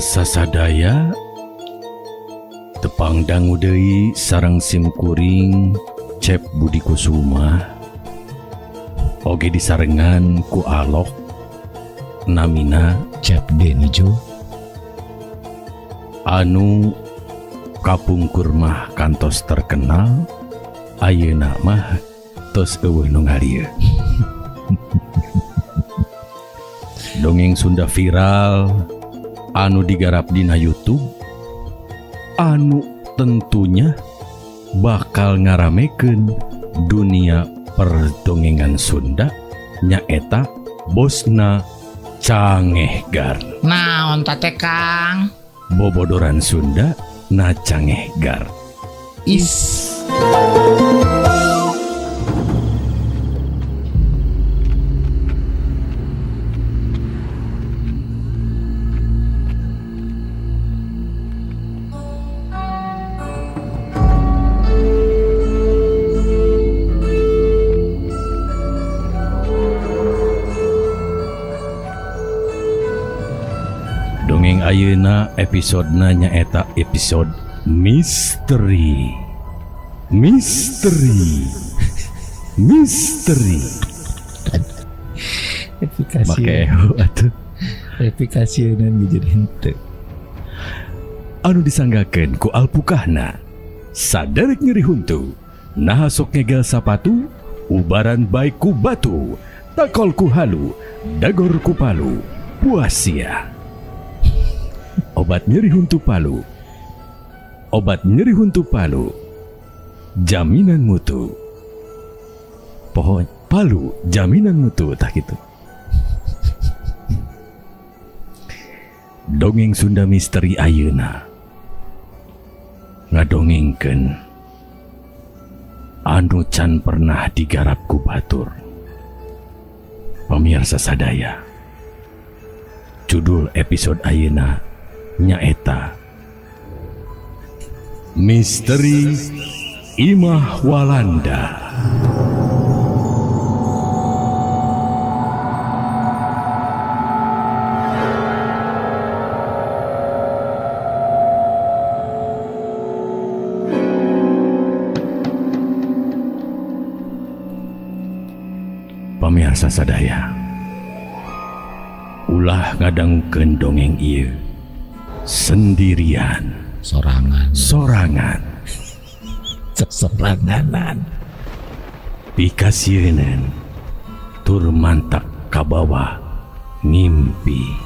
Pamirsa sadaya tepang dangu deui sareng simkuring Cep Budi Kusuma oge disarengan ku Alok namina Cep Denijo anu kapungkur mah kantos terkenal ayeuna mah tos eueuh nu ngalieu. Dongeng Sunda viral anu digarap dina YouTube anu tentunya bakal ngaramekeun dunia perdongengan Sunda nyaeta Bosna Cangehgar. naon teh Kang? Bobodoran Sunda na Cangehgar. Is Dongeng ayeuna episodena nyaeta episode misteri. Misteri. Misteri. efikasi Make atuh efikasieun jadi henteu. anu disanggakeun ku alpukahna saderek nyeri huntu naha sok ngegel sapatu ubaran baik ku batu takol ku halu dagor ku palu puasia. Obat nyeri huntu palu. Obat nyeri huntu palu. Jaminan mutu. Pohon palu jaminan mutu tah kitu. Dongeng Sunda misteri ayeuna ngadongengkeun anu can pernah digarap ku batur. Pamirsa sadaya, judul episode ayeuna nyaeta Misteri Imah Walanda. Pamirsa sadaya, ulah ngadangkeun dongeng ieu sendirian, Sorangan sesoranganan pikasieun tur mantak ka bawah ngimpi.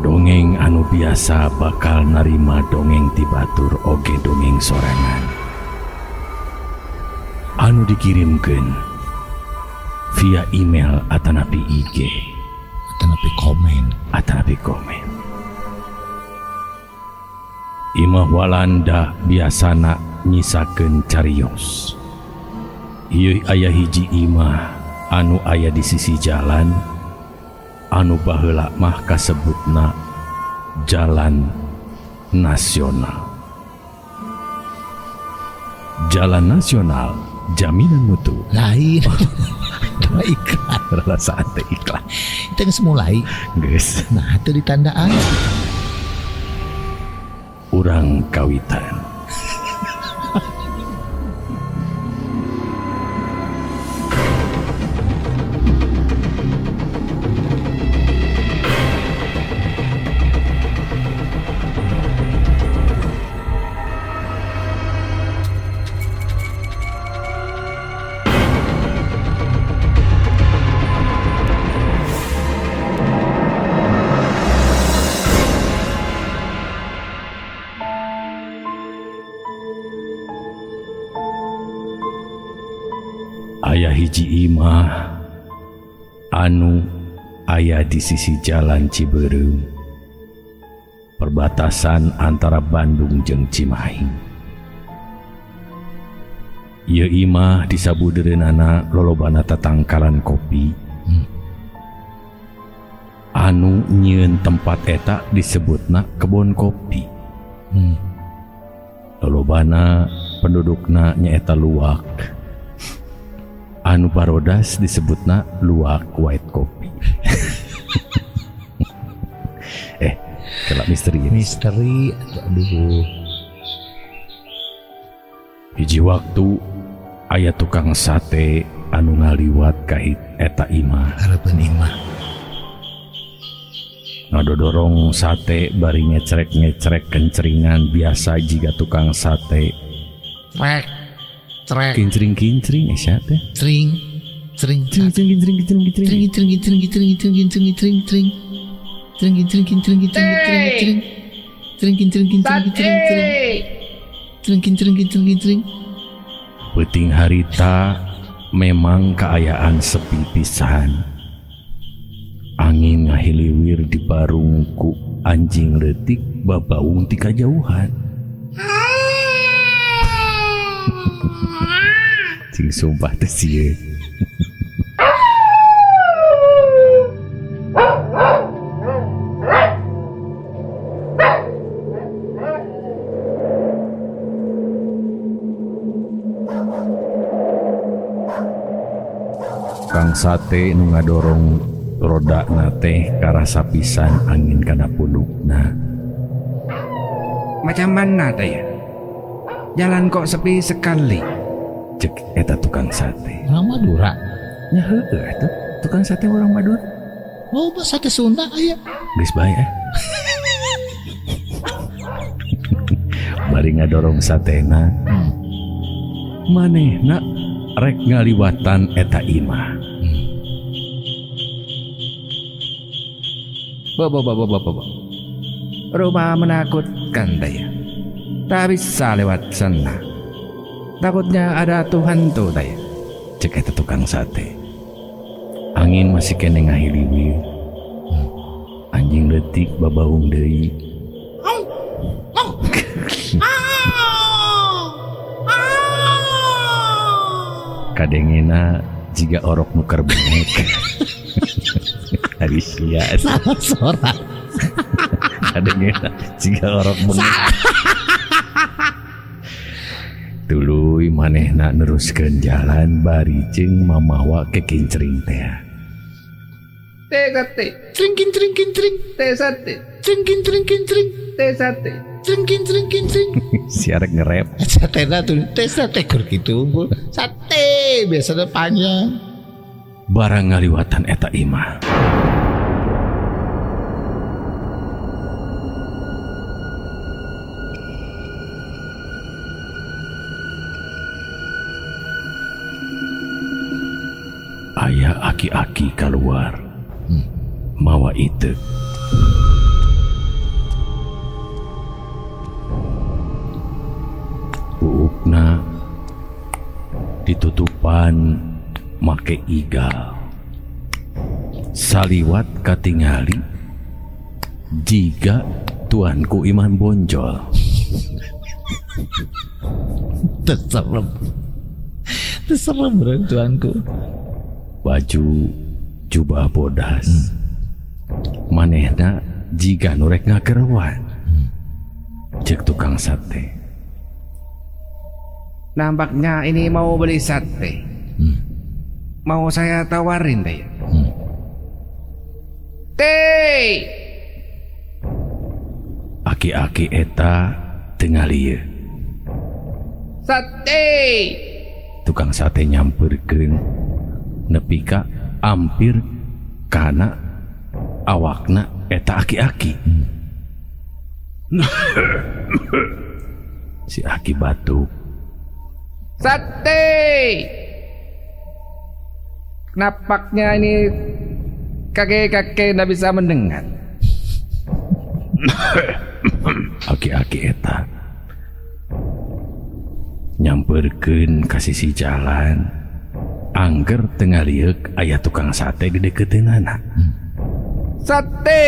Dongeng anu biasa bakal narima dongeng ti batur oge dongeng sorangan anu dikirimkeun via email atanapi IG atanapi komen. Imah Walanda biasana nyisakeun cariyos. Ieu aya hiji imah anu aya di sisi jalan anu baheula mah kasebutna Jalan Nasional. Jalan Nasional jaminan mutu lain. Cuma iklan perasaan teh iklan itu geus mulai geus nah itu ditandaan urang kawitan. Aya hiji imah anu aya di sisi jalan Ciberem, perbatasan antara Bandung jeung Cimahi. Ieu imah disabudereunana lolobana tatangkalan kopi anu nyieun tempat eta disebutna kebon kopi. Lolobana pendudukna nyaeta luwak. Anu parodas disebutna luwak white coffee. Kelak misteri ini. Misteri. Aduh. Hiji waktu aya tukang sate anu ngaliwat ka eta imah. Harapan imah. Ngadodorong sate bari ngecrek kencringan biasa jika tukang sate. Trek. Kincring teh. Tring. Peuting harita memang keayaan sepi pisan. Angin ngahiliwir di barungku anjing letik babaung ti kajauhan. Cing sumpah teh sieun. Kang sate nu ngadorong roda teh karasa pisan angin kana pundukna. Macam mana teh ya? Jalan kok sepi sekali. Cek eta tukang sate. Orang Madura. Nya heueuh eta tukang sate orang Madura. Oh, sate Sunda aya. Geus bae Bari ngadorong satena. Manehna rek ngaliwatan eta imah. Bapak. Rumah menakutkan daya. Tak bisa lewat sana. Takutnya ada Tuhan tuh daya. Cek eta tukang sate. Angin masih kene ngahiliwir. Anjing letik babaung deui. Kadengena jiga orok nuker bengek. Hari sia Sama sorak. kadengena jiga orok bengek. Tuluy manehna neruskeun jalan bari jeung mamawa ke kincring teh. Teh sate. Tring. Teh sate. Tring. Teh sate. Tring. Siarek ngerep. Satena tuh sate kur kitu unggul. Sate biasanya panjang. Barang ngaliwatan eta imah. Aya aki-aki keluar. Mawa itu. Uukna ditutupan make igal. Saliwat katingali jika tuanku iman bonjol. Terserem bener tuanku. Baju jubah bodas. Manehna jika nurek ngakerewan. Cek tukang sate. Nampaknya ini mau beli sate. Mau saya tawarin deh. Teh. Aki-aki eta tengah lieu. Sate. Tukang sate nyamperkeun nepi ka ampir kana awakna eta aki-aki. Si aki batuk. Sate. Nampaknya ini kakek-kakek nggak bisa mendengar. Aki-aki eta nyamperkeun ka sisi jalan. Angger tengah liuk aya tukang sate di deketeunana. Sate.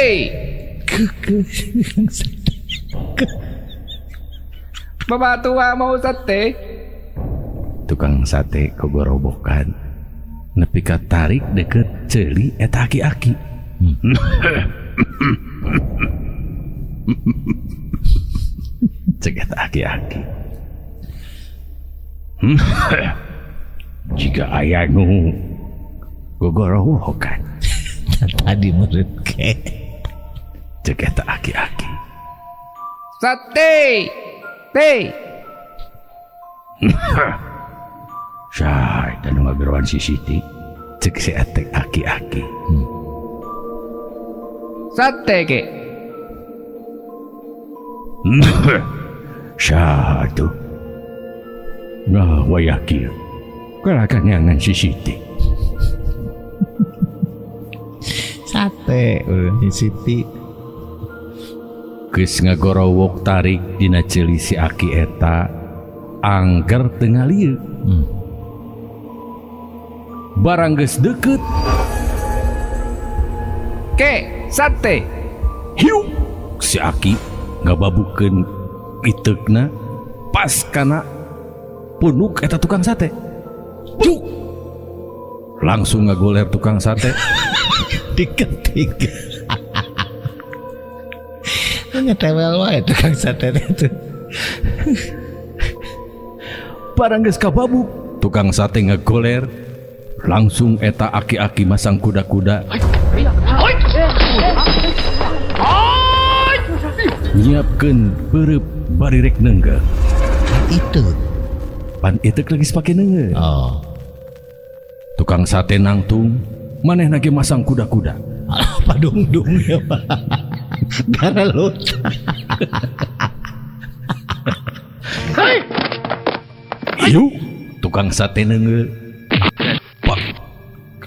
Bapak tua mau sate? Tukang sate kogorobokan nepi ka tarik deket ceuli eta aki-aki. Cek eta aki-aki. Jika ayah nu gogorowokan Tadi menurut ke. cek eta aki-aki. Sate. Teh. Syai dan ngageroan si Siti cek si etek aki-aki. Sate ke. Syatu nah wayaki kalakan yangan si Siti. Sate Siti. Geus ngagorowok tarik dina ceuli si aki eta angger tengah lieu. Barang geus deukeut Ke. Sate. hiu si aki ngababukeun iteukna pas kana punuk eta tukang sate. Juk langsung ngagoler tukang sate. Diketik. Ngetewel wae tukang sate itu. Barang geus kababuk tukang sate ngagoler langsung eta aki-aki masang kuda-kuda nyiapkeun beureup bari rek neunggel. Itu. Pan itek lagi pake neunggel. Oh. Tukang sate nangtung manehna ge masang kuda-kuda. Apa dung ya Pak? Gara lot. Hiu tukang sate neunggel pak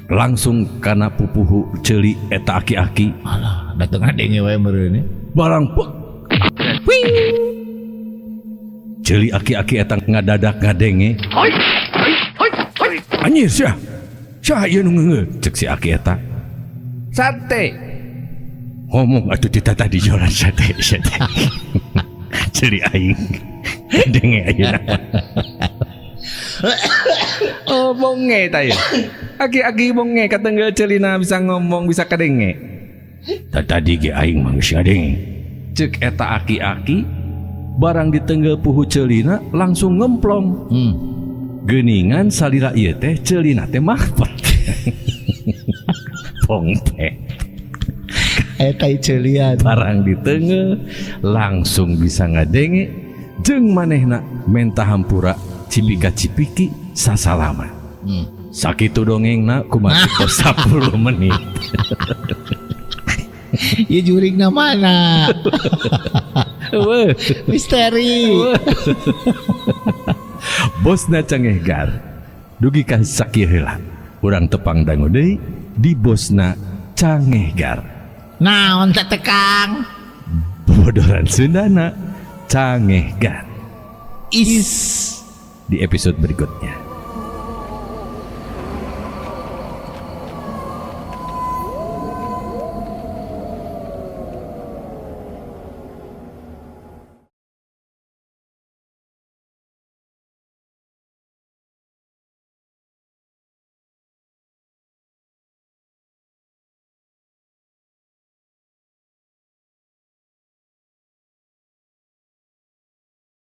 langsung kana pupuhu ceuli eta aki-aki Alah, dateng adenge wae meureun. barang pek ceuli aki-aki eta ngadadak ngadenge. Anjir sia ieu nu ngeungeul cek si aki eta. Sate. Ngomong atuh tita tadi jualan sate. Ceuli aing denge ayeuna. Oh bonge tayo. Aki-aki bonge katenggal celina bisa ngomong bisa kadenge. Tadi ge aing mah geus ngadenge. Cek eta aki-aki barang di tenggel puhu ceulina langsung ngemplong. Geuningan salira ieu teh ceulina teh mahpet. Pongpe. Eta ceulian. Barang di tenggel langsung bisa ngadenge jeung manehna menta hampura cipika-cipiki sasalaman. Sakitu dongengna kumaha 10 menit. Ieu juringna mana? Weuh. Misteri. Bosna Cangehgar dugi ka sakieu heula urang tepang dangu deui di Bosna Cangehgar. Naon teh tekang? Bodoran Sundana Cangehgar. Is Di episode berikutnya.